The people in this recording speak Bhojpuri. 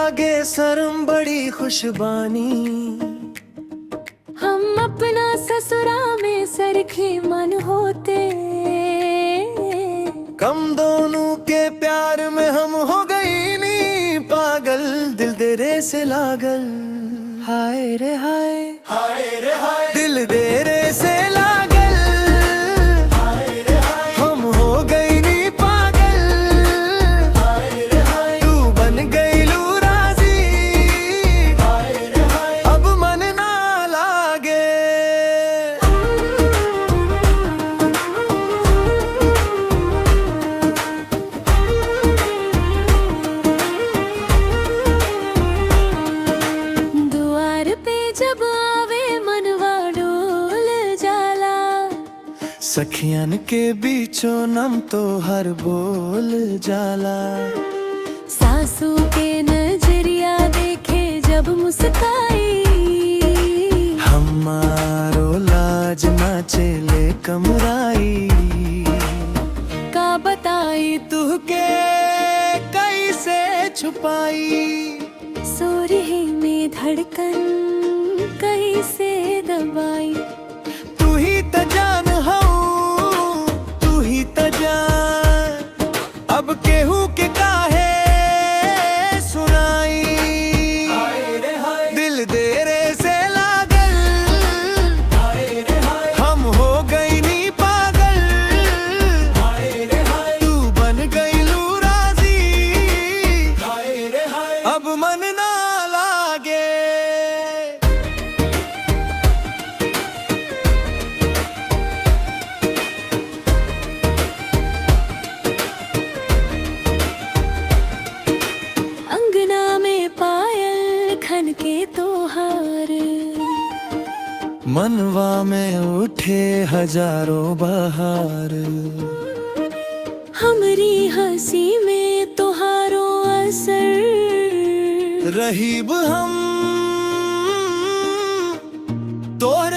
लागे शर्म बड़ी खुशबानी। हम अपना ससुरा में सरखे मन होते, कम दोनों के प्यार में हम हो गई नी पागल, दिल तेरे से लागल। हाय रे हाय, हाय रे हाय, दिल तेरे से लागल। हाय रे हाय, हम हो गई नी पागल। हाय रे हाय, तू बन गई लू राजी। हाय रे हाय, अब मन ना लागे। जब आवे मनवा डोल जाला, सखियन के बीचों नम तो हर बोल जाला। सासू के नजरिया देखे जब मुस्काई, हमारो लाज ना चले कमराई। का बताई तुहके कैसे छुपाई, सोरहे में धड़कन कैसे दबाई। तू ही त जान हूँ, तू ही त जान, अब केहू के काहे सुनाई। हाय रे हाय, दिल तेरे से लागल। हाय रे हाय, हम हो गई नी पागल। हाय रे हाय, तू बन गई लू राजी। हाय रे हाय, अब मन ना लागे। अंगना में पायल खन के तोहार, मनवा में उठे हजारों बहार। हमरी हंसी में तोहारो असर, रहीब हम तोहरे